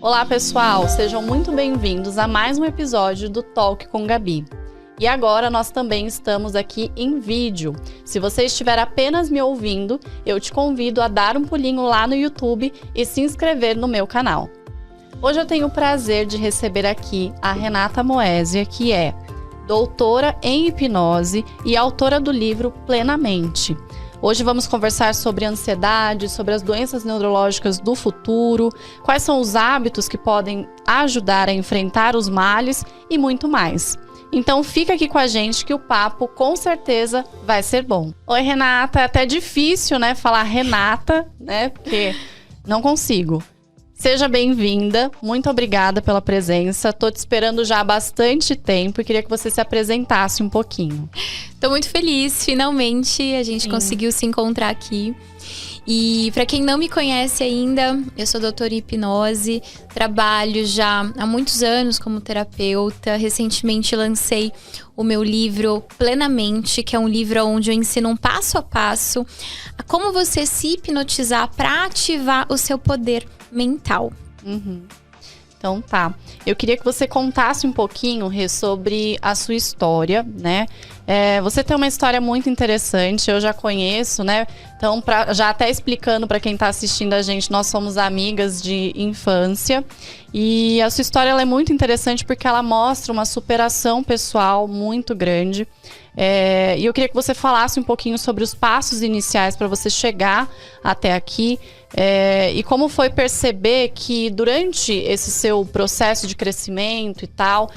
Olá pessoal, sejam muito bem-vindos a mais um episódio do Talk com Gabi. E agora nós também estamos aqui em vídeo. Se você estiver apenas me ouvindo, eu te convido a dar um pulinho lá no YouTube e se inscrever no meu canal. Hoje eu tenho o prazer de receber aqui a Renata Moésia, que é doutora em hipnose e autora do livro Plenamente. Hoje vamos conversar sobre ansiedade, sobre as doenças neurológicas do futuro, quais são os hábitos que podem ajudar a enfrentar os males e muito mais. Então fica aqui com a gente que o papo com certeza vai ser bom. Oi Renata, é até difícil, né, falar Renata, né, porque não consigo. Seja bem-vinda, muito obrigada pela presença. Tô te esperando já há bastante tempo e queria que você se apresentasse um pouquinho. Tô muito feliz, finalmente a gente conseguiu se encontrar aqui. E para quem não me conhece ainda, eu sou doutora em hipnose, trabalho já há muitos anos como terapeuta. Recentemente lancei o meu livro Plenamente, que é um livro onde eu ensino um passo a passo a como você se hipnotizar para ativar o seu poder mental. Então tá, eu queria que você contasse um pouquinho, Rê, sobre a sua história, né? Você tem uma história muito interessante, eu já conheço, né? Então, já até explicando para quem tá assistindo a gente, nós somos amigas de infância. E a sua história ela é muito interessante porque ela mostra uma superação pessoal muito grande. E eu queria que você falasse um pouquinho sobre os passos iniciais para você chegar até aqui. E como foi perceber que durante esse seu processo de crescimento e tal,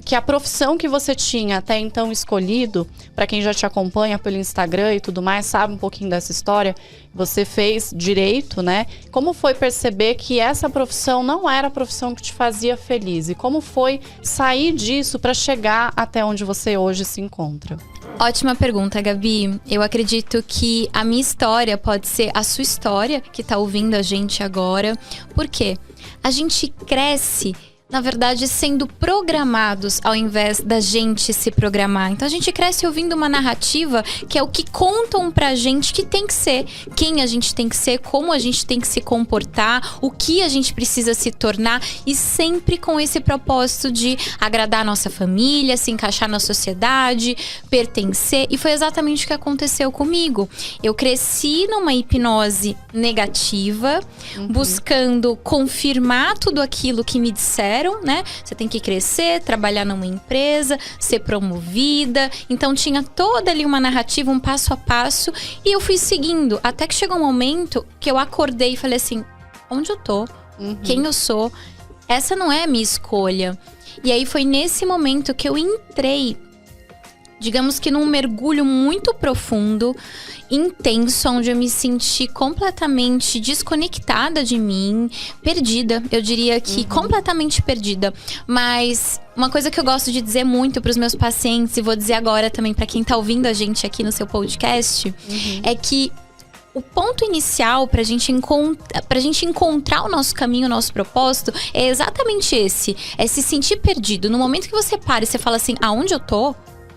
que a profissão que você tinha até então escolhido, para quem já te acompanha pelo Instagram e tudo mais, sabe um pouquinho dessa história, você fez direito, né? Como foi perceber que essa profissão não era a profissão que te fazia feliz? E como foi sair disso para chegar até onde você hoje se encontra? Ótima pergunta, Gabi. Eu acredito que a minha história pode ser a sua história, que tá ouvindo a gente agora. Por quê? A gente cresce, na verdade, sendo programados ao invés da gente se programar. Então a gente cresce ouvindo uma narrativa que é o que contam pra gente que tem que ser, quem a gente tem que ser, como a gente tem que se comportar, o que a gente precisa se tornar, e sempre com esse propósito de agradar a nossa família, se encaixar na sociedade, pertencer. E foi exatamente o que aconteceu comigo. Eu cresci numa hipnose negativa, buscando confirmar tudo aquilo que me disseram, né? Você tem que crescer, trabalhar numa empresa, ser promovida. Então tinha toda ali uma narrativa, um passo a passo, e eu fui seguindo, até que chegou um momento que eu acordei e falei assim: onde eu tô? Quem eu sou? Essa não é a minha escolha. E aí foi nesse momento que eu entrei, digamos que num mergulho muito profundo, intenso, onde eu me senti completamente desconectada de mim, perdida. Eu diria que completamente perdida. Mas uma coisa que eu gosto de dizer muito para os meus pacientes, e vou dizer agora também para quem tá ouvindo a gente aqui no seu podcast, é que o ponto inicial pra gente encontrar o nosso caminho, o nosso propósito, é exatamente esse. É se sentir perdido. No momento que você para e você fala assim: aonde eu tô?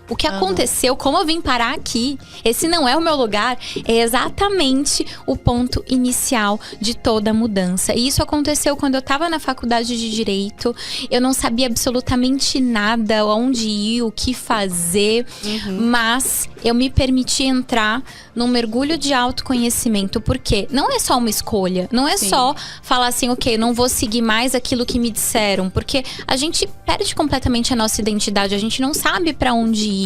O que aconteceu? Como eu vim parar aqui? Esse não é o meu lugar. É exatamente o ponto inicial de toda a mudança. E isso aconteceu quando eu estava na faculdade de Direito. Eu não sabia absolutamente nada, onde ir, o que fazer. Mas eu me permiti entrar num mergulho de autoconhecimento. Porque não é só uma escolha. Não é só falar assim: ok, não vou seguir mais aquilo que me disseram. Porque a gente perde completamente a nossa identidade. A gente não sabe para onde ir.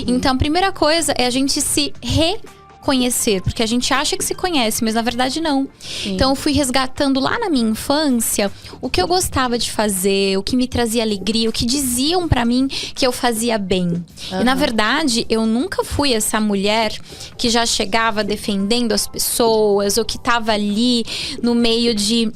Então a primeira coisa é a gente se reconhecer, porque a gente acha que se conhece, mas na verdade não. Então eu fui resgatando lá na minha infância o que eu gostava de fazer, o que me trazia alegria, o que diziam pra mim que eu fazia bem. E na verdade eu nunca fui essa mulher que já chegava defendendo as pessoas, ou que tava ali no meio de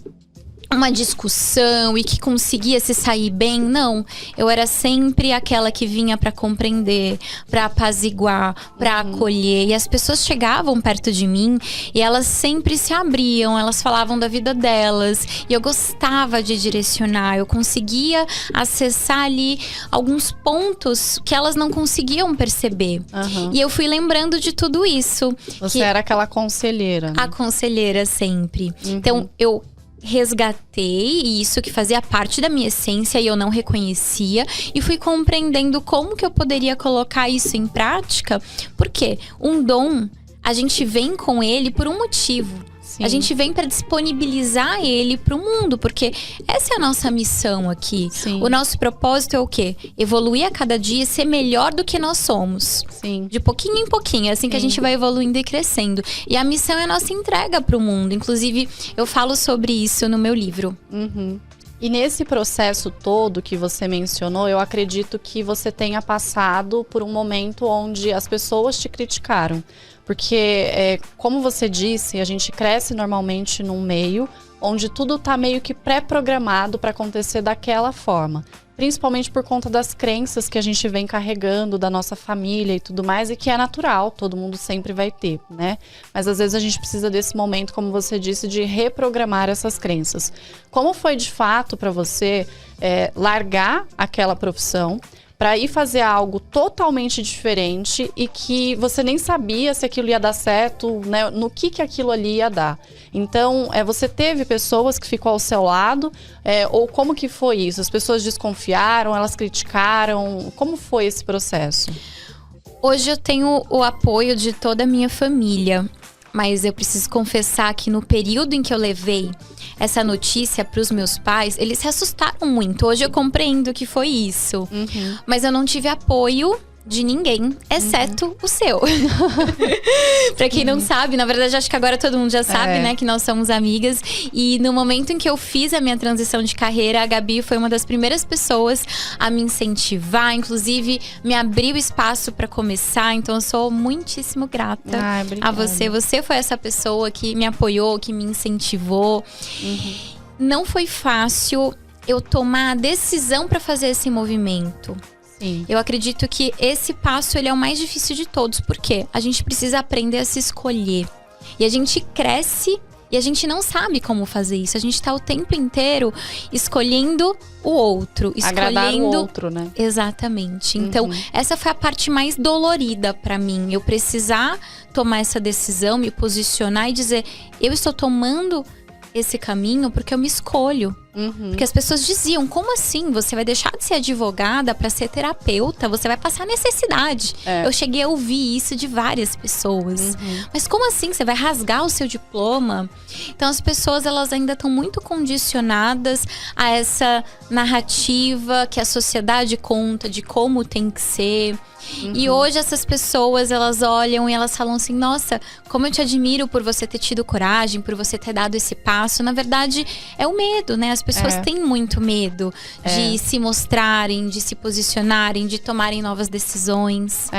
uma discussão e que conseguia se sair bem. Não, eu era sempre aquela que vinha pra compreender, pra apaziguar, pra acolher. E as pessoas chegavam perto de mim e elas sempre se abriam, elas falavam da vida delas, e eu gostava de direcionar. Eu conseguia acessar ali alguns pontos que elas não conseguiam perceber. E eu fui lembrando de tudo isso. Você era aquela conselheira, né? A conselheira sempre. Então eu resgatei isso que fazia parte da minha essência e eu não reconhecia, e fui compreendendo como que eu poderia colocar isso em prática. Porque um dom, a gente vem com ele por um motivo. Sim. A gente vem para disponibilizar ele para o mundo, porque essa é a nossa missão aqui. Sim. O nosso propósito é o quê? Evoluir a cada dia, ser melhor do que nós somos. Sim. De pouquinho em pouquinho, é assim que a gente vai evoluindo e crescendo. E a missão é a nossa entrega para o mundo. Inclusive, eu falo sobre isso no meu livro. Uhum. E nesse processo todo que você mencionou, eu acredito que você tenha passado por um momento onde as pessoas te criticaram. Porque, como você disse, a gente cresce normalmente num meio onde tudo está meio que pré-programado para acontecer daquela forma. Principalmente por conta das crenças que a gente vem carregando da nossa família e tudo mais, e que é natural, todo mundo sempre vai ter, né? Mas às vezes a gente precisa desse momento, como você disse, de reprogramar essas crenças. Como foi de fato para você largar aquela profissão para ir fazer algo totalmente diferente e que você nem sabia se aquilo ia dar certo, né? No que aquilo ali ia dar. Então, você teve pessoas que ficou ao seu lado, ou como que foi isso? As pessoas desconfiaram, elas criticaram? Como foi esse processo? Hoje eu tenho o apoio de toda a minha família, mas eu preciso confessar que no período em que eu levei essa notícia para os meus pais, eles se assustaram muito. Hoje eu compreendo que foi isso. Uhum. Mas eu não tive apoio de ninguém, exceto o seu. Pra quem não sabe, na verdade acho que agora todo mundo já sabe, né, que nós somos amigas. E no momento em que eu fiz a minha transição de carreira, a Gabi foi uma das primeiras pessoas a me incentivar, inclusive me abriu espaço pra começar. Então eu sou muitíssimo grata a você. Você foi essa pessoa que me apoiou, que me incentivou. Uhum. Não foi fácil eu tomar a decisão pra fazer esse movimento. Sim. Eu acredito que esse passo ele é o mais difícil de todos, porque a gente precisa aprender a se escolher. E a gente cresce e a gente não sabe como fazer isso. A gente tá o tempo inteiro escolhendo o outro. Agradar o outro, né? Exatamente. Então, essa foi a parte mais dolorida pra mim. Eu precisar tomar essa decisão, me posicionar e dizer: eu estou tomando esse caminho porque eu me escolho. Porque as pessoas diziam: como assim? Você vai deixar de ser advogada para ser terapeuta? Você vai passar necessidade. Eu cheguei a ouvir isso de várias pessoas. Mas como assim? Você vai rasgar o seu diploma? Então as pessoas, elas ainda estão muito condicionadas a essa narrativa que a sociedade conta de como tem que ser. E hoje essas pessoas, elas olham e elas falam assim: nossa, como eu te admiro por você ter tido coragem, por você ter dado esse passo. Na verdade, é o medo, né? As pessoas têm muito medo de se mostrarem, de se posicionarem, de tomarem novas decisões.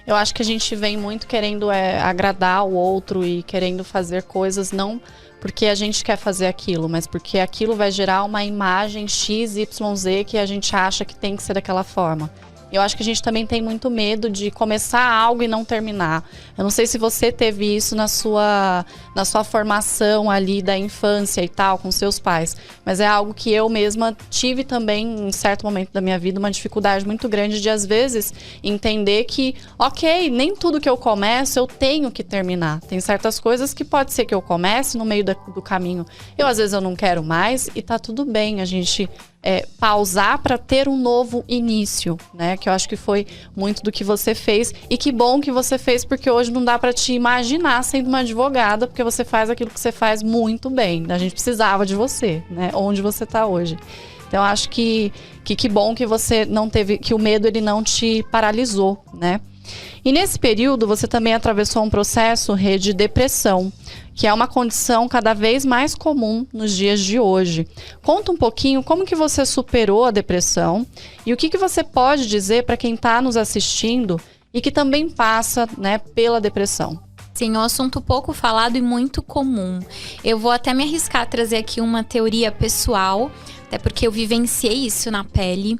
Eu acho que a gente vem muito querendo agradar o outro e querendo fazer coisas não porque a gente quer fazer aquilo, mas porque aquilo vai gerar uma imagem X, Y, Z que a gente acha que tem que ser daquela forma. Eu acho que a gente também tem muito medo de começar algo e não terminar. Eu não sei se você teve isso na sua formação ali da infância e tal, com seus pais. Mas é algo que eu mesma tive também, em certo momento da minha vida, uma dificuldade muito grande de, às vezes, entender que, ok, nem tudo que eu começo eu tenho que terminar. Tem certas coisas que pode ser que eu comece no meio do caminho. Às vezes, eu não quero mais e tá tudo bem a gente pausar para ter um novo início, né? Que eu acho que foi muito do que você fez. E que bom que você fez, porque hoje não dá para te imaginar sendo uma advogada, porque você faz aquilo que você faz muito bem. A gente precisava de você, né? Onde você tá hoje. Então, eu acho que bom que você não teve, que o medo ele não te paralisou, né? E nesse período, você também atravessou um processo de depressão, que é uma condição cada vez mais comum nos dias de hoje. Conta um pouquinho como que você superou a depressão e o que você pode dizer para quem está nos assistindo e que também passa, né, pela depressão. Sim, é um assunto pouco falado e muito comum. Eu vou até me arriscar a trazer aqui uma teoria pessoal, até porque eu vivenciei isso na pele.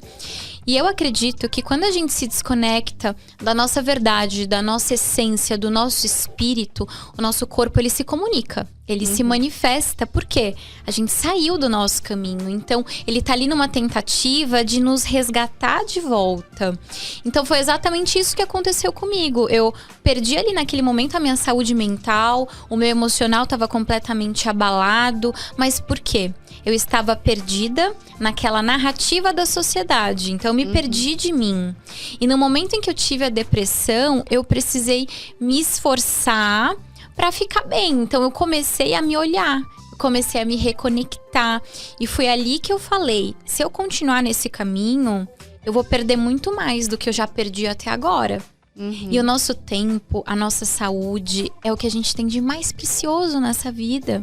E eu acredito que quando a gente se desconecta da nossa verdade, da nossa essência, do nosso espírito, o nosso corpo ele se comunica. Ele se manifesta porque a gente saiu do nosso caminho. Então, ele tá ali numa tentativa de nos resgatar de volta. Então, foi exatamente isso que aconteceu comigo. Eu perdi ali naquele momento a minha saúde mental, o meu emocional estava completamente abalado. Mas por quê? Eu estava perdida naquela narrativa da sociedade. Então, eu me perdi de mim. E no momento em que eu tive a depressão, eu precisei me esforçar para ficar bem. Então eu comecei a me olhar, comecei a me reconectar. E foi ali que eu falei, se eu continuar nesse caminho, eu vou perder muito mais do que eu já perdi até agora. E o nosso tempo, a nossa saúde, é o que a gente tem de mais precioso nessa vida.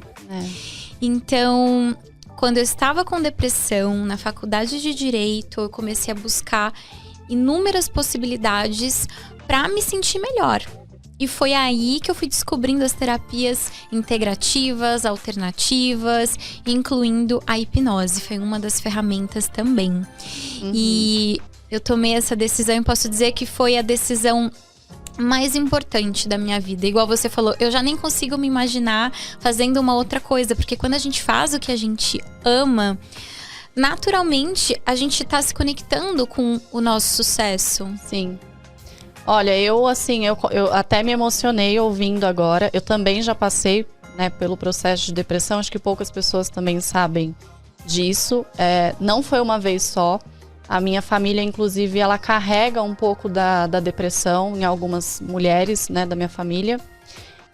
Então, quando eu estava com depressão, na faculdade de Direito, eu comecei a buscar inúmeras possibilidades para me sentir melhor. E foi aí que eu fui descobrindo as terapias integrativas, alternativas, incluindo a hipnose. Foi uma das ferramentas também. E eu tomei essa decisão e posso dizer que foi a decisão mais importante da minha vida. Igual você falou, eu já nem consigo me imaginar fazendo uma outra coisa. Porque quando a gente faz o que a gente ama, naturalmente a gente tá se conectando com o nosso sucesso. Sim. Olha, eu até me emocionei ouvindo agora. Eu também já passei, né, pelo processo de depressão. Acho que poucas pessoas também sabem disso. Não foi uma vez só. A minha família, inclusive, ela carrega um pouco da depressão em algumas mulheres, né, da minha família.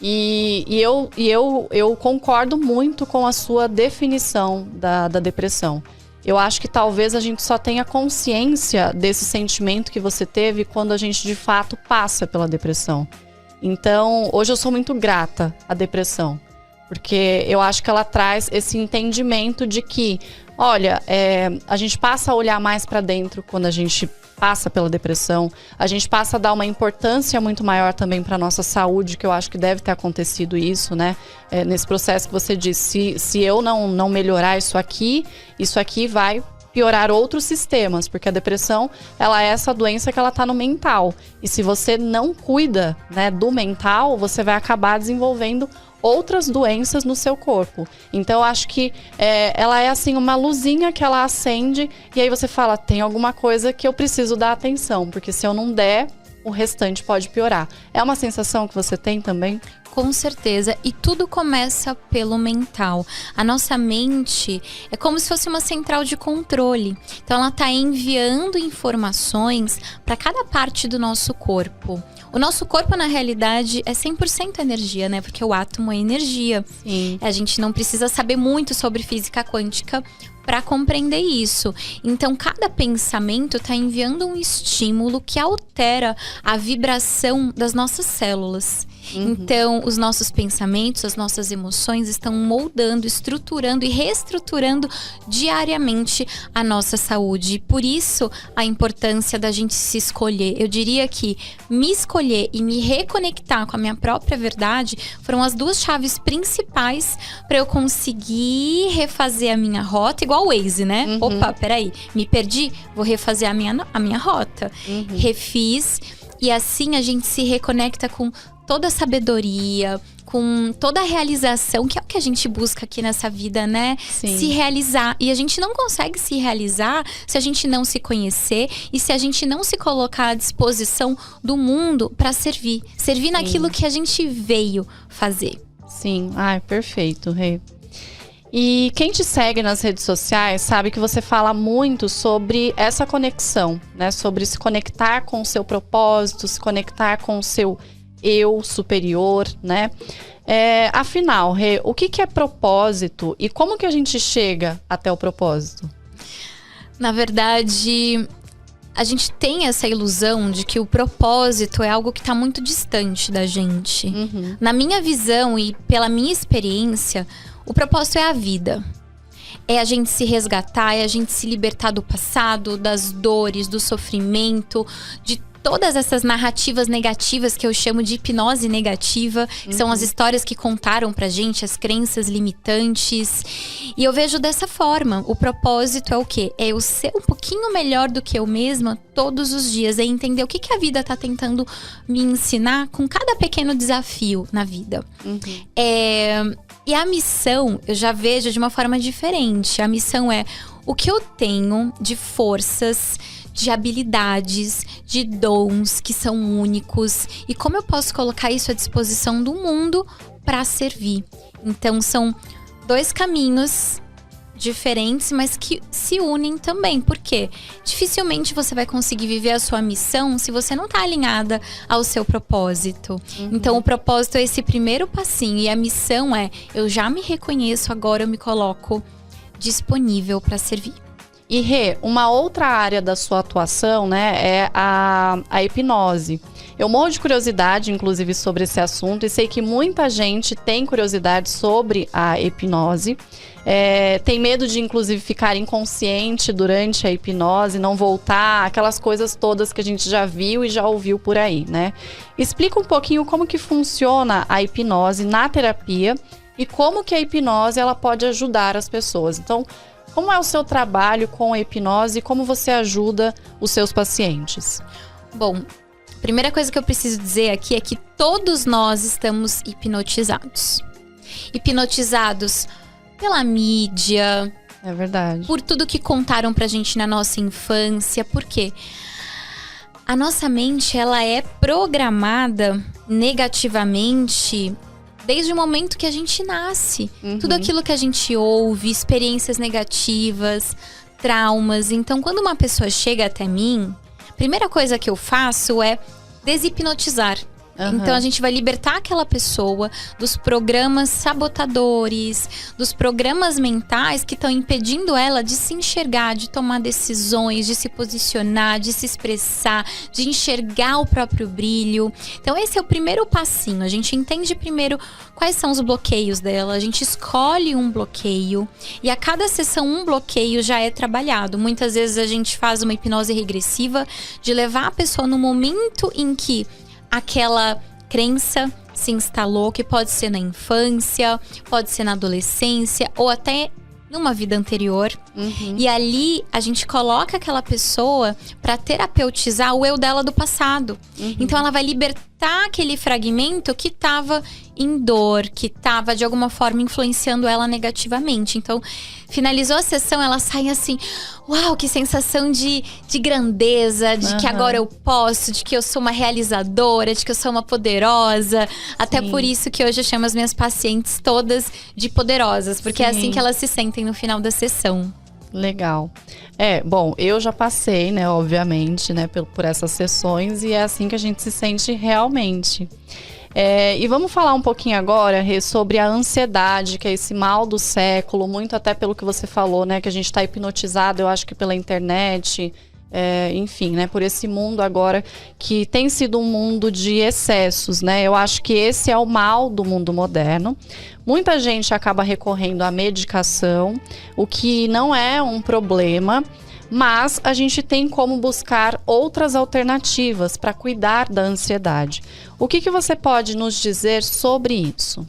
E eu concordo muito com a sua definição da depressão. Eu acho que talvez a gente só tenha consciência desse sentimento que você teve quando a gente de fato passa pela depressão. Então, hoje eu sou muito grata à depressão, porque eu acho que ela traz esse entendimento de que, olha, a gente passa a olhar mais para dentro quando a gente passa pela depressão, a gente passa a dar uma importância muito maior também para nossa saúde, que eu acho que deve ter acontecido isso, né? Nesse processo que você disse, se eu não melhorar isso aqui vai piorar outros sistemas, porque a depressão, ela é essa doença que ela tá no mental. E se você não cuida, né, do mental, você vai acabar desenvolvendo outras doenças no seu corpo. Então, eu acho que ela é assim uma luzinha que ela acende e aí você fala, tem alguma coisa que eu preciso dar atenção, porque se eu não der, o restante pode piorar. É uma sensação que você tem também? Com certeza, e tudo começa pelo mental. A nossa mente é como se fosse uma central de controle. Então ela está enviando informações para cada parte do nosso corpo. O nosso corpo, na realidade, é 100% energia, né? Porque o átomo é energia. Sim. A gente não precisa saber muito sobre física quântica para compreender isso. Então, cada pensamento está enviando um estímulo que altera a vibração das nossas células. Então, os nossos pensamentos, as nossas emoções estão moldando, estruturando e reestruturando diariamente a nossa saúde. Por isso, a importância da gente se escolher. Eu diria que me escolher e me reconectar com a minha própria verdade foram as duas chaves principais para eu conseguir refazer a minha rota, igual o Waze, né? Opa, peraí, me perdi, vou refazer a minha rota. Refiz, e assim a gente se reconecta com toda a sabedoria, com toda a realização, que é o que a gente busca aqui nessa vida, né? Sim. Se realizar. E a gente não consegue se realizar se a gente não se conhecer e se a gente não se colocar à disposição do mundo para servir. Servir naquilo que a gente veio fazer. Sim, ai, perfeito, Rê. E quem te segue nas redes sociais sabe que você fala muito sobre essa conexão, né? Sobre se conectar com o seu propósito, se conectar com o seu eu superior, né? Afinal, Rê, o que é propósito e como que a gente chega até o propósito? Na verdade, a gente tem essa ilusão de que o propósito é algo que está muito distante da gente. Na minha visão e pela minha experiência, o propósito é a vida. É a gente se resgatar, é a gente se libertar do passado, das dores, do sofrimento, de todas essas narrativas negativas que eu chamo de hipnose negativa, que são as histórias que contaram pra gente, as crenças limitantes. E eu vejo dessa forma, o propósito é o quê? É eu ser um pouquinho melhor do que eu mesma todos os dias, é entender o que a vida tá tentando me ensinar com cada pequeno desafio na vida. E a missão, eu já vejo de uma forma diferente. A missão é o que eu tenho de forças, de habilidades, de dons que são únicos e como eu posso colocar isso à disposição do mundo para servir. Então são 2 caminhos diferentes, mas que se unem também. Por quê? Dificilmente você vai conseguir viver a sua missão se você não está alinhada ao seu propósito. Então o propósito é esse primeiro passinho e a missão é: eu já me reconheço, agora eu me coloco disponível para servir. E Rê, uma outra área da sua atuação, né, é a hipnose. Eu morro de curiosidade, inclusive, sobre esse assunto, e sei que muita gente tem curiosidade sobre a hipnose. Tem medo de, inclusive, ficar inconsciente durante a hipnose, não voltar, aquelas coisas todas que a gente já viu e já ouviu por aí, né? Explica um pouquinho como que funciona a hipnose na terapia e como que a hipnose ela pode ajudar as pessoas. Então, como é o seu trabalho com a hipnose e como você ajuda os seus pacientes? Bom, a primeira coisa que eu preciso dizer aqui é que todos nós estamos hipnotizados. Hipnotizados pela mídia. É verdade. Por tudo que contaram pra gente na nossa infância. Por quê? A nossa mente, ela é programada negativamente desde o momento que a gente nasce. Tudo aquilo que a gente ouve, experiências negativas, traumas. Então, quando uma pessoa chega até mim, a primeira coisa que eu faço é deshipnotizar. Então, a gente vai libertar aquela pessoa dos programas sabotadores, dos programas mentais que estão impedindo ela de se enxergar, de tomar decisões, de se posicionar, de se expressar, de enxergar o próprio brilho. Então, esse é o primeiro passinho. A gente entende primeiro quais são os bloqueios dela, a gente escolhe um bloqueio e a cada sessão um bloqueio já é trabalhado. Muitas vezes a gente faz uma hipnose regressiva de levar a pessoa no momento em que aquela crença se instalou, que pode ser na infância, pode ser na adolescência ou até numa vida anterior. E ali a gente coloca aquela pessoa para terapeutizar o eu dela do passado. Então ela vai libertar aquele fragmento que estava em dor, que estava de alguma forma influenciando ela negativamente. Então, finalizou a sessão, ela sai assim: uau, que sensação de grandeza, de que agora eu posso, de que eu sou uma realizadora, de que eu sou uma poderosa. Até por isso que hoje eu chamo as minhas pacientes todas de poderosas, porque é assim que elas se sentem no final da sessão. Legal. Bom, eu já passei, né, obviamente, né, por essas sessões e é assim que a gente se sente realmente. E vamos falar um pouquinho agora, Rê, sobre a ansiedade, que é esse mal do século, muito até pelo que você falou, né, que a gente está hipnotizado, eu acho que pela internet, enfim, né, por esse mundo agora que tem sido um mundo de excessos, né, eu acho que esse é o mal do mundo moderno. Muita gente acaba recorrendo à medicação, o que não é um problema, mas a gente tem como buscar outras alternativas para cuidar da ansiedade. O que você pode nos dizer sobre isso?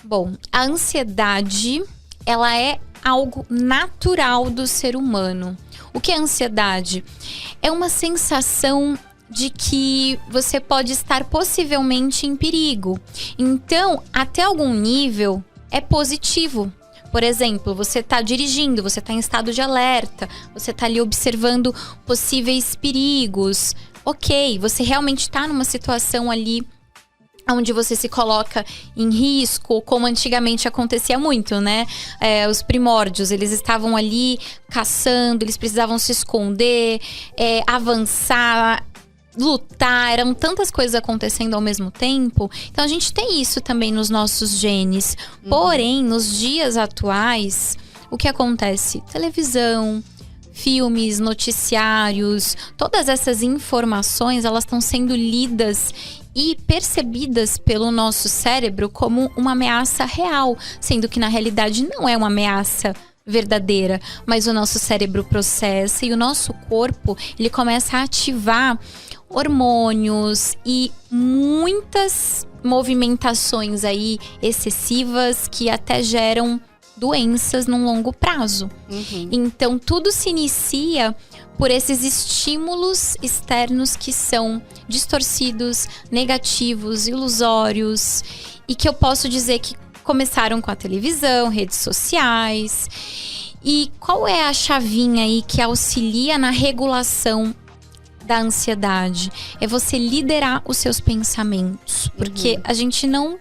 Bom, a ansiedade, ela é algo natural do ser humano. O que é ansiedade? É uma sensação de que você pode estar possivelmente em perigo. Então, até algum nível, é positivo. Por exemplo, você está dirigindo, você está em estado de alerta, você está ali observando possíveis perigos. Ok, você realmente está numa situação ali onde você se coloca em risco, como antigamente acontecia muito, né? Os primórdios, eles estavam ali caçando, eles precisavam se esconder, avançar, lutar, eram tantas coisas acontecendo ao mesmo tempo. Então a gente tem isso também nos nossos genes. Porém, nos dias atuais, o que acontece? Televisão, filmes, noticiários, todas essas informações, elas estão sendo lidas e percebidas pelo nosso cérebro como uma ameaça real, sendo que na realidade não é uma ameaça verdadeira, mas o nosso cérebro processa e o nosso corpo, ele começa a ativar hormônios e muitas movimentações aí excessivas que até geram doenças num longo prazo. Então tudo se inicia por esses estímulos externos que são distorcidos, negativos, ilusórios e que eu posso dizer que começaram com a televisão, redes sociais. E qual é a chavinha aí que auxilia na regulação da ansiedade? É você liderar os seus pensamentos. Porque a gente não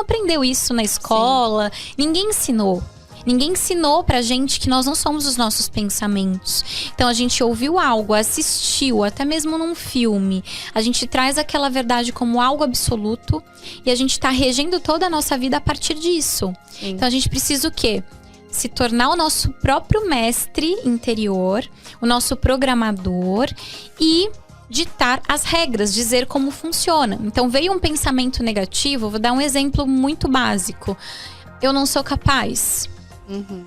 aprendeu isso na escola. Sim. Ninguém ensinou. Ninguém ensinou pra gente que nós não somos os nossos pensamentos. Então a gente ouviu algo, assistiu, até mesmo num filme. A gente traz aquela verdade como algo absoluto e a gente tá regendo toda a nossa vida a partir disso. Sim. Então a gente precisa o quê? Se tornar o nosso próprio mestre interior, o nosso programador e ditar as regras, dizer como funciona. Então veio um pensamento negativo, vou dar um exemplo muito básico. Eu não sou capaz.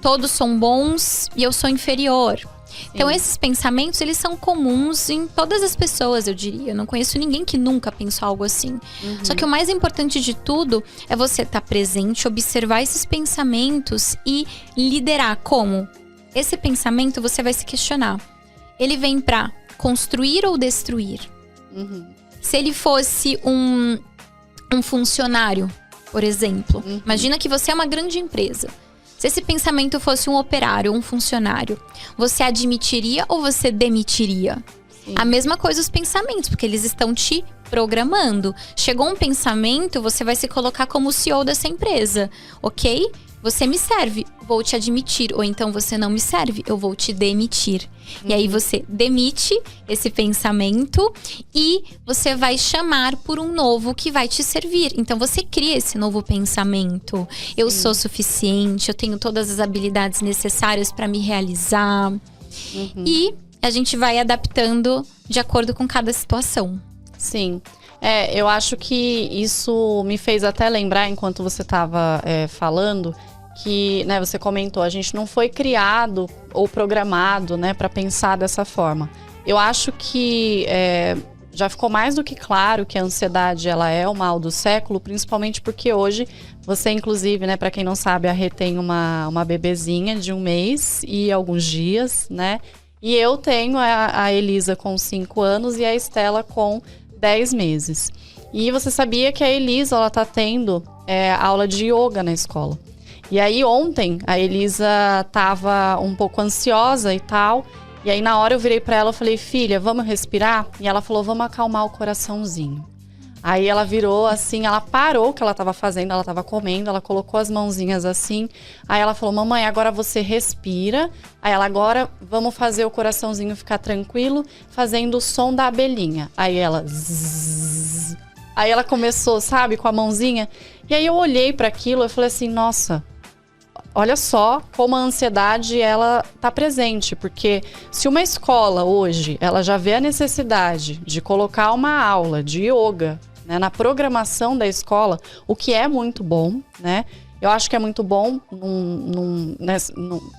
Todos são bons e eu sou inferior. Sim. Então esses pensamentos, eles são comuns em todas as pessoas, eu diria. Eu não conheço ninguém que nunca pensou algo assim. Só que o mais importante de tudo é você estar presente, observar esses pensamentos e liderar. Como? Esse pensamento você vai se questionar. Ele vem pra construir ou destruir? Se ele fosse um funcionário, por exemplo. Imagina que você é uma grande empresa. Se esse pensamento fosse um operário, um funcionário, você admitiria ou você demitiria? Sim. A mesma coisa os pensamentos, porque eles estão te programando. Chegou um pensamento, você vai se colocar como CEO dessa empresa, ok? Você me serve, vou te admitir. Ou então você não me serve, eu vou te demitir. E aí você demite esse pensamento e você vai chamar por um novo que vai te servir. Então você cria esse novo pensamento. Eu sou suficiente, eu tenho todas as habilidades necessárias para me realizar. E a gente vai adaptando de acordo com cada situação. Sim. Eu acho que isso me fez até lembrar, enquanto você estava falando, que, né, você comentou, a gente não foi criado ou programado, né, para pensar dessa forma. Eu acho que já ficou mais do que claro que a ansiedade, ela é o mal do século, principalmente porque hoje você, inclusive, né, para quem não sabe, a Rê tem uma bebezinha de 1 mês e alguns dias, né? E eu tenho a Elisa com 5 anos e a Estela com 10 meses. E você sabia que a Elisa, ela tá tendo aula de yoga na escola. E aí ontem a Elisa tava um pouco ansiosa e tal. E aí na hora eu virei pra ela e falei, filha, vamos respirar? E ela falou, vamos acalmar o coraçãozinho. Aí ela virou assim, ela parou o que ela tava fazendo, ela tava comendo, ela colocou as mãozinhas assim. Aí ela falou, mamãe, agora você respira. Aí ela, agora vamos fazer o coraçãozinho ficar tranquilo, fazendo o som da abelhinha. Aí ela, zzz. Aí ela começou, sabe, com a mãozinha. E aí eu olhei para aquilo e falei assim, nossa, olha só como a ansiedade, ela tá presente. Porque se uma escola hoje, ela já vê a necessidade de colocar uma aula de yoga, né, na programação da escola, o que é muito bom, né? Eu acho que é muito bom,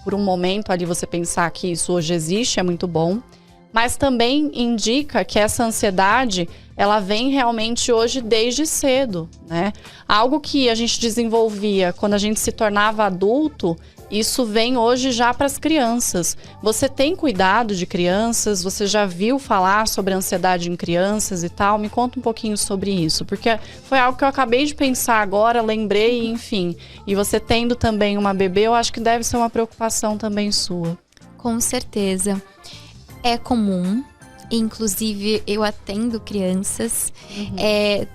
por um momento ali, você pensar que isso hoje existe, é muito bom. Mas também indica que essa ansiedade, ela vem realmente hoje desde cedo, né? Algo que a gente desenvolvia quando a gente se tornava adulto, isso vem hoje já para as crianças. Você tem cuidado de crianças? Você já viu falar sobre ansiedade em crianças e tal? Me conta um pouquinho sobre isso, porque foi algo que eu acabei de pensar agora, lembrei, enfim. E você tendo também uma bebê, eu acho que deve ser uma preocupação também sua. Com certeza. É comum, inclusive eu atendo crianças.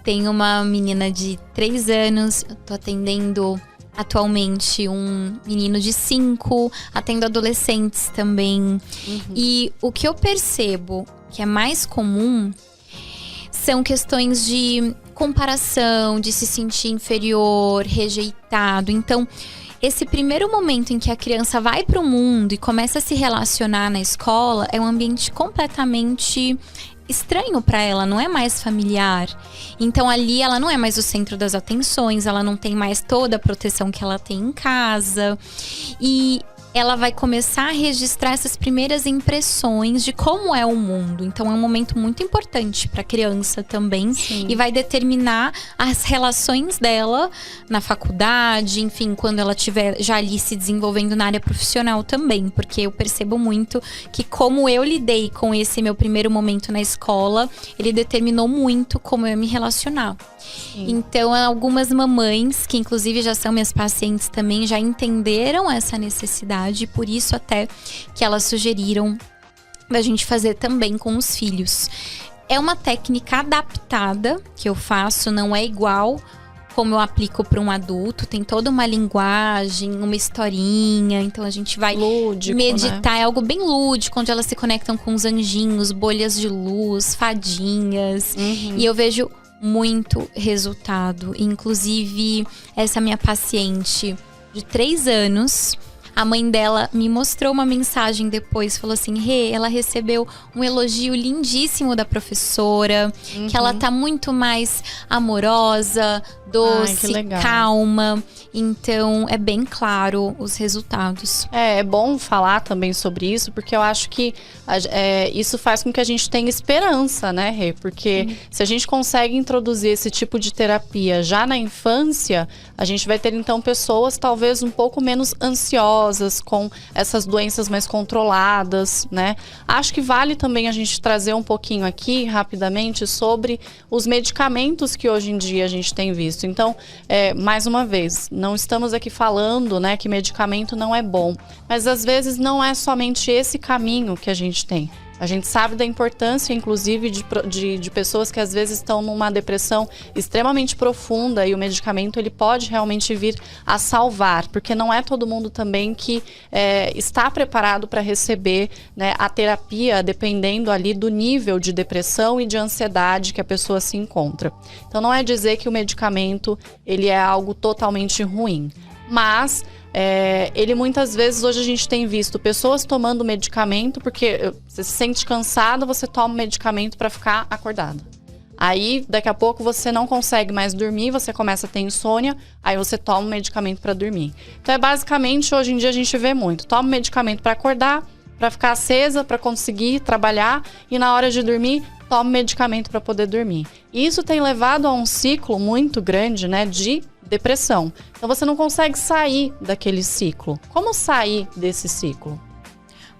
Tenho uma menina de 3 anos, tô atendendo atualmente um menino de 5, atendo adolescentes também. E o que eu percebo que é mais comum são questões de comparação, de se sentir inferior, rejeitado. Então, esse primeiro momento em que a criança vai para o mundo e começa a se relacionar na escola é um ambiente completamente estranho para ela, não é mais familiar. Então ali ela não é mais o centro das atenções, ela não tem mais toda a proteção que ela tem em casa. E ela vai começar a registrar essas primeiras impressões de como é o mundo. Então é um momento muito importante para a criança também. Sim. E vai determinar as relações dela na faculdade, enfim, quando ela estiver já ali se desenvolvendo na área profissional também. Porque eu percebo muito que como eu lidei com esse meu primeiro momento na escola, ele determinou muito como eu ia me relacionar. Sim. Então, algumas mamães, que inclusive já são minhas pacientes também, já entenderam essa necessidade. Por isso até que elas sugeriram da gente fazer também com os filhos. É uma técnica adaptada que eu faço, não é igual como eu aplico para um adulto. Tem toda uma linguagem, uma historinha. Então a gente vai lúdico, meditar. né? É algo bem lúdico, onde elas se conectam com os anjinhos, bolhas de luz, fadinhas. E eu vejo muito resultado. Inclusive, essa minha paciente de 3 anos, a mãe dela me mostrou uma mensagem depois, falou assim: Rê, ela recebeu um elogio lindíssimo da professora, que ela tá muito mais amorosa, doce, calma. Então, é bem claro os resultados. É bom falar também sobre isso, porque eu acho que isso faz com que a gente tenha esperança, né, Rê? Porque se a gente consegue introduzir esse tipo de terapia já na infância, a gente vai ter, então, pessoas talvez um pouco menos ansiosas, com essas doenças mais controladas, né? Acho que vale também a gente trazer um pouquinho aqui, rapidamente, sobre os medicamentos que hoje em dia a gente tem visto. Então, mais uma vez, não estamos aqui falando, né, que medicamento não é bom, mas às vezes não é somente esse caminho que a gente tem. A gente sabe da importância, inclusive, de pessoas que às vezes estão numa depressão extremamente profunda, e o medicamento ele pode realmente vir a salvar, porque não é todo mundo também que está preparado para receber, né, a terapia, dependendo ali do nível de depressão e de ansiedade que a pessoa se encontra. Então não é dizer que o medicamento ele é algo totalmente ruim, mas ele muitas vezes, hoje a gente tem visto pessoas tomando medicamento porque você se sente cansado, você toma medicamento para ficar acordado. Aí, daqui a pouco, você não consegue mais dormir, você começa a ter insônia, aí você toma medicamento para dormir. Então, basicamente, hoje em dia a gente vê muito. Toma medicamento para acordar, para ficar acesa, para conseguir trabalhar, e na hora de dormir, toma medicamento para poder dormir. E isso tem levado a um ciclo muito grande, né, de depressão. Então você não consegue sair daquele ciclo. Como sair desse ciclo?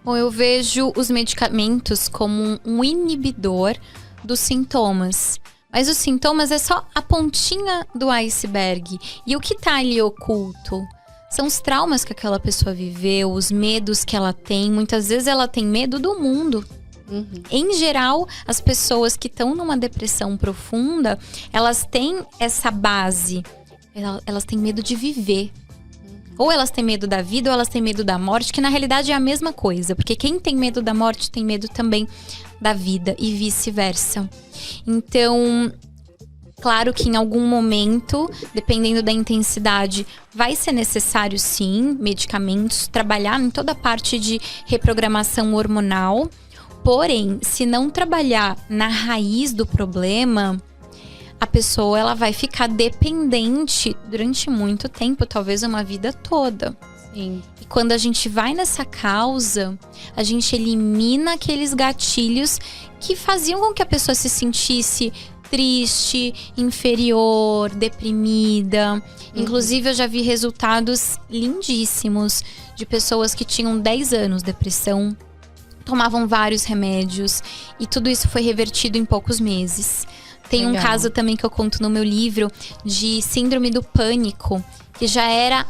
Bom, eu vejo os medicamentos como um inibidor dos sintomas. Mas os sintomas é só a pontinha do iceberg. E o que está ali oculto? São os traumas que aquela pessoa viveu, os medos que ela tem. Muitas vezes ela tem medo do mundo. Em geral, as pessoas que estão numa depressão profunda, elas têm essa base. Elas têm medo de viver. Ou elas têm medo da vida, ou elas têm medo da morte, que na realidade é a mesma coisa. Porque quem tem medo da morte tem medo também da vida e vice-versa. Então, claro que em algum momento, dependendo da intensidade, vai ser necessário sim, medicamentos, trabalhar em toda a parte de reprogramação hormonal. Porém, se não trabalhar na raiz do problema, a pessoa ela vai ficar dependente durante muito tempo, talvez uma vida toda. Sim. E quando a gente vai nessa causa, a gente elimina aqueles gatilhos que faziam com que a pessoa se sentisse triste, inferior, deprimida. Inclusive, eu já vi resultados lindíssimos de pessoas que tinham 10 anos de depressão, tomavam vários remédios e tudo isso foi revertido em poucos meses. Tem um caso também que eu conto no meu livro de síndrome do pânico, que já era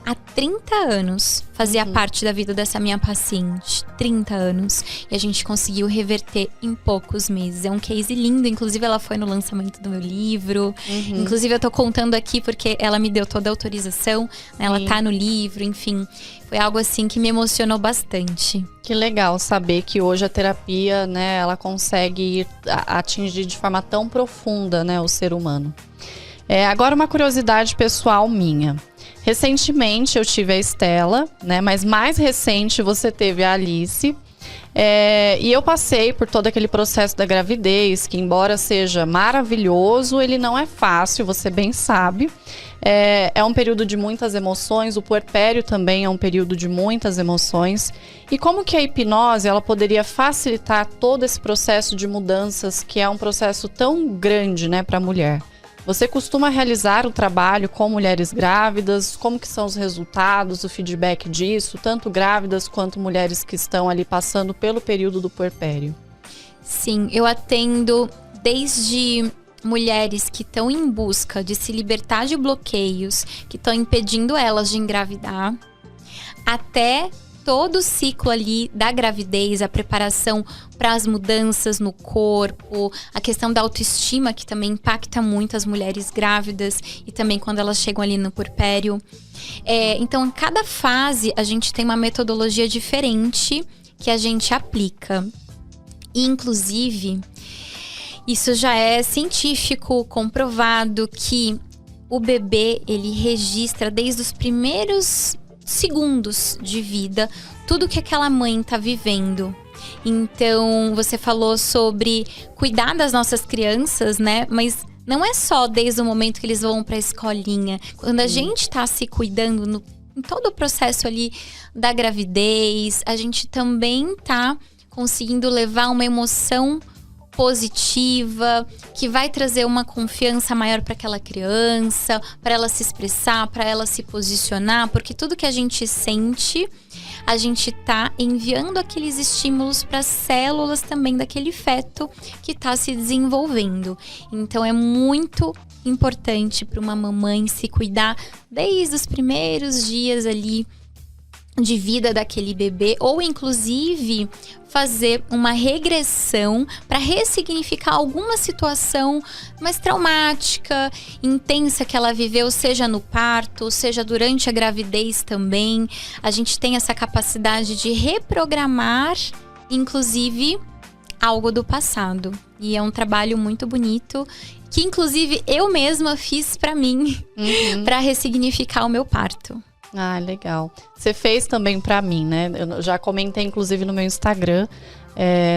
há 30 anos, fazia parte da vida dessa minha paciente. 30 anos. E a gente conseguiu reverter em poucos meses. É um case lindo, inclusive ela foi no lançamento do meu livro. Inclusive eu tô contando aqui porque ela me deu toda a autorização, né? Ela tá no livro, enfim. Foi algo assim que me emocionou bastante. Que legal saber que hoje a terapia, né, ela consegue atingir de forma tão profunda, né, o ser humano. Agora uma curiosidade pessoal minha. Recentemente eu tive a Estela, né? Mas mais recente você teve a Alice. E eu passei por todo aquele processo da gravidez, que embora seja maravilhoso, ele não é fácil, você bem sabe. É um período de muitas emoções, o puerpério também é um período de muitas emoções. E como que a hipnose ela poderia facilitar todo esse processo de mudanças, que é um processo tão grande, né, para a mulher? Você costuma realizar o trabalho com mulheres grávidas? Como que são os resultados, o feedback disso, tanto grávidas quanto mulheres que estão ali passando pelo período do puerpério? Sim, eu atendo desde mulheres que estão em busca de se libertar de bloqueios, que estão impedindo elas de engravidar, até todo o ciclo ali da gravidez, a preparação para as mudanças no corpo, a questão da autoestima, que também impacta muito as mulheres grávidas e também quando elas chegam ali no puerpério. Então, em cada fase, a gente tem uma metodologia diferente que a gente aplica. E, inclusive, isso já é científico, comprovado, que o bebê, ele registra desde os primeiros segundos de vida tudo que aquela mãe tá vivendo. Então, você falou sobre cuidar das nossas crianças, né? Mas não é só desde o momento que eles vão pra escolinha. Quando a gente tá se cuidando em todo o processo ali da gravidez, a gente também tá conseguindo levar uma emoção positiva, que vai trazer uma confiança maior para aquela criança, para ela se expressar, para ela se posicionar, porque tudo que a gente sente, a gente tá enviando aqueles estímulos para as células também daquele feto que está se desenvolvendo. Então é muito importante para uma mamãe se cuidar desde os primeiros dias ali de vida daquele bebê, ou inclusive fazer uma regressão para ressignificar alguma situação mais traumática, intensa que ela viveu, seja no parto, seja durante a gravidez também. A gente tem essa capacidade de reprogramar, inclusive, algo do passado. E é um trabalho muito bonito, que inclusive eu mesma fiz para mim, para ressignificar o meu parto. Ah, legal. Você fez também pra mim, né? Eu já comentei, inclusive, no meu Instagram.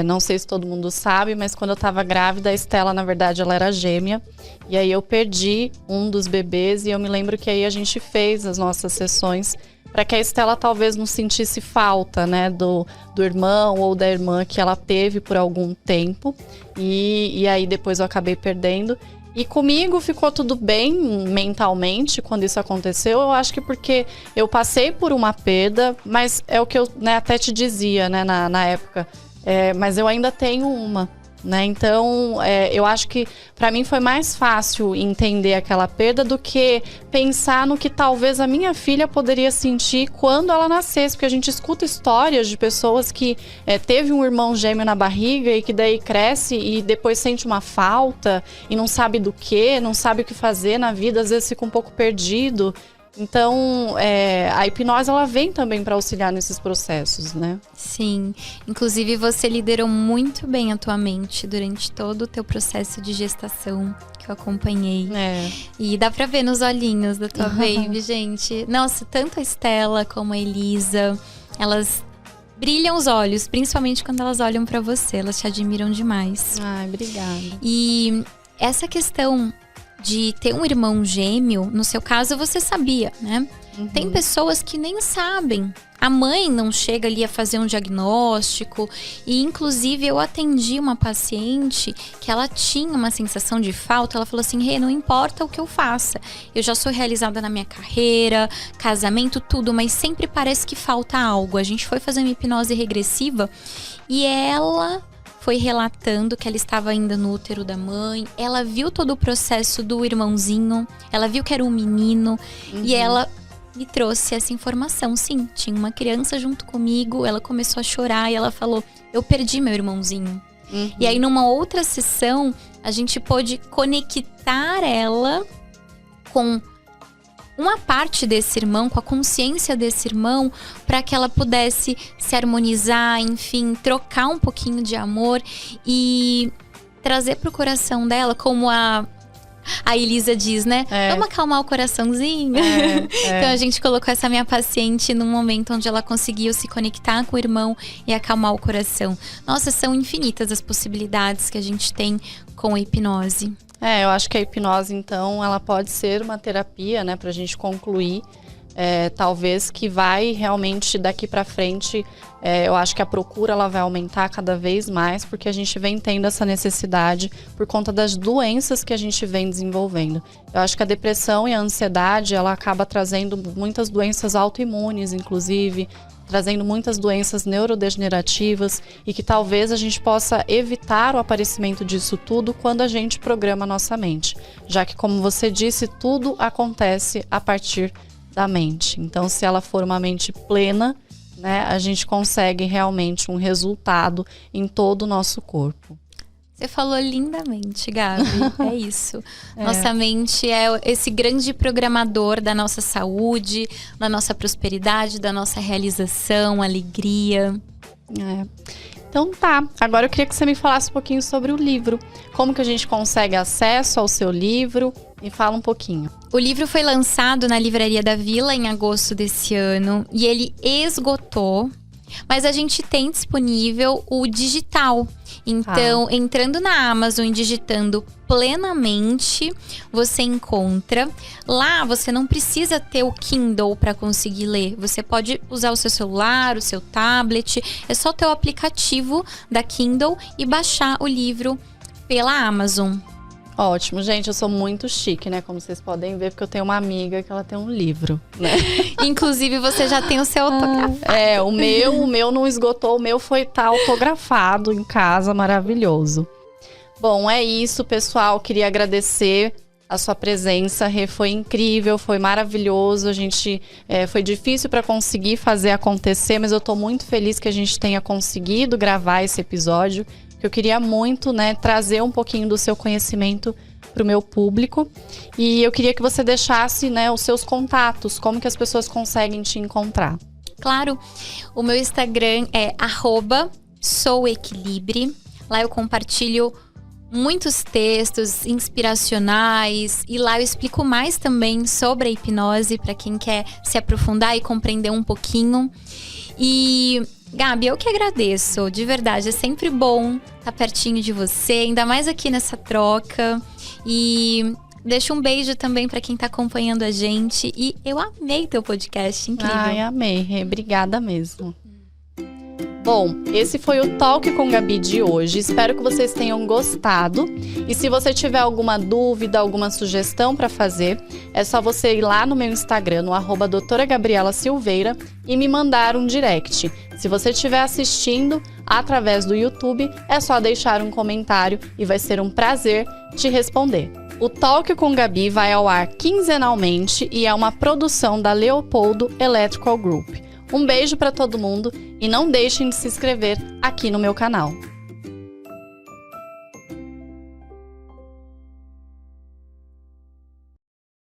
Não sei se todo mundo sabe, mas quando eu tava grávida, a Estela, na verdade, ela era gêmea. E aí eu perdi um dos bebês e eu me lembro que aí a gente fez as nossas sessões para que a Estela talvez não sentisse falta, né, do irmão ou da irmã que ela teve por algum tempo. E aí depois eu acabei perdendo. E comigo ficou tudo bem mentalmente quando isso aconteceu. Eu acho que porque eu passei por uma perda, mas é o que eu, né, até te dizia, né, na época. Mas eu ainda tenho uma, né? Então, eu acho que para mim foi mais fácil entender aquela perda do que pensar no que talvez a minha filha poderia sentir quando ela nascesse. Porque a gente escuta histórias de pessoas que teve um irmão gêmeo na barriga e que daí cresce e depois sente uma falta e não sabe do que, não sabe o que fazer na vida, às vezes fica um pouco perdido. Então, a hipnose, ela vem também para auxiliar nesses processos, né? Sim. Inclusive, você liderou muito bem a tua mente durante todo o teu processo de gestação, que eu acompanhei. E dá pra ver nos olhinhos da tua baby, gente. Nossa, tanto a Estela como a Elisa, elas brilham os olhos, principalmente quando elas olham pra você. Elas te admiram demais. Ai, obrigada. E essa questão de ter um irmão gêmeo, no seu caso você sabia, né? Tem pessoas que nem sabem. A mãe não chega ali a fazer um diagnóstico. E inclusive eu atendi uma paciente que ela tinha uma sensação de falta. Ela falou assim: Rê, não importa o que eu faça, eu já sou realizada na minha carreira, casamento, tudo, mas sempre parece que falta algo. A gente foi fazer uma hipnose regressiva e ela foi relatando que ela estava ainda no útero da mãe. Ela viu todo o processo do irmãozinho. Ela viu que era um menino. E ela me trouxe essa informação. Sim, tinha uma criança junto comigo. Ela começou a chorar e ela falou: eu perdi meu irmãozinho. E aí, numa outra sessão, a gente pôde conectar ela com uma parte desse irmão, com a consciência desse irmão, para que ela pudesse se harmonizar, enfim, trocar um pouquinho de amor e trazer para o coração dela, como a a Elisa diz, né? Vamos acalmar o coraçãozinho. Então a gente colocou essa minha paciente num momento onde ela conseguiu se conectar com o irmão e acalmar o coração. Nossa, são infinitas as possibilidades que a gente tem com a hipnose. Eu acho que a hipnose, então, ela pode ser uma terapia, né, pra gente concluir. Talvez que vai realmente daqui para frente, eu acho que a procura ela vai aumentar cada vez mais, porque a gente vem tendo essa necessidade por conta das doenças que a gente vem desenvolvendo. Eu acho que a depressão e a ansiedade, ela acaba trazendo muitas doenças autoimunes, inclusive, trazendo muitas doenças neurodegenerativas e que talvez a gente possa evitar o aparecimento disso tudo quando a gente programa a nossa mente. Já que, como você disse, tudo acontece a partir da mente. Então, se ela for uma mente plena, né, a gente consegue realmente um resultado em todo o nosso corpo. Você falou lindamente, Gabi. É isso. Nossa mente é esse grande programador da nossa saúde, da nossa prosperidade, da nossa realização, alegria. Então tá, agora eu queria que você me falasse um pouquinho sobre o livro. Como que a gente consegue acesso ao seu livro? Me fala um pouquinho. O livro foi lançado na Livraria da Vila em agosto desse ano e ele esgotou. Mas a gente tem disponível o digital. Então, entrando na Amazon e digitando Plenamente, você encontra. Lá, você não precisa ter o Kindle para conseguir ler. Você pode usar o seu celular, o seu tablet. É só ter o aplicativo da Kindle e baixar o livro pela Amazon. Ótimo, gente, eu sou muito chique, né? Como vocês podem ver, porque eu tenho uma amiga que ela tem um livro, né? Inclusive, você já tem o seu autografado. O meu não esgotou, o meu tá autografado em casa, maravilhoso. Bom, é isso, pessoal, queria agradecer a sua presença, Rê, foi incrível, foi maravilhoso, a gente, foi difícil para conseguir fazer acontecer, mas eu tô muito feliz que a gente tenha conseguido gravar esse episódio. Eu queria muito, né, trazer um pouquinho do seu conhecimento para o meu público. E eu queria que você deixasse, né, os seus contatos, como que as pessoas conseguem te encontrar. Claro, o meu Instagram é @souequilibre. Lá eu compartilho muitos textos inspiracionais e lá eu explico mais também sobre a hipnose para quem quer se aprofundar e compreender um pouquinho. E Gabi, eu que agradeço, de verdade, é sempre bom estar pertinho de você, ainda mais aqui nessa troca. E deixo um beijo também para quem está acompanhando a gente. E eu amei teu podcast, incrível. Ai, amei, obrigada mesmo. Bom, esse foi o Talk com Gabi de hoje. Espero que vocês tenham gostado. E se você tiver alguma dúvida, alguma sugestão para fazer, é só você ir lá no meu Instagram, no @doutoragabriela_silveira e me mandar um direct. Se você estiver assistindo através do YouTube, é só deixar um comentário e vai ser um prazer te responder. O Talk com Gabi vai ao ar quinzenalmente e é uma produção da Leopoldo Electrical Group. Um beijo para todo mundo e não deixem de se inscrever aqui no meu canal.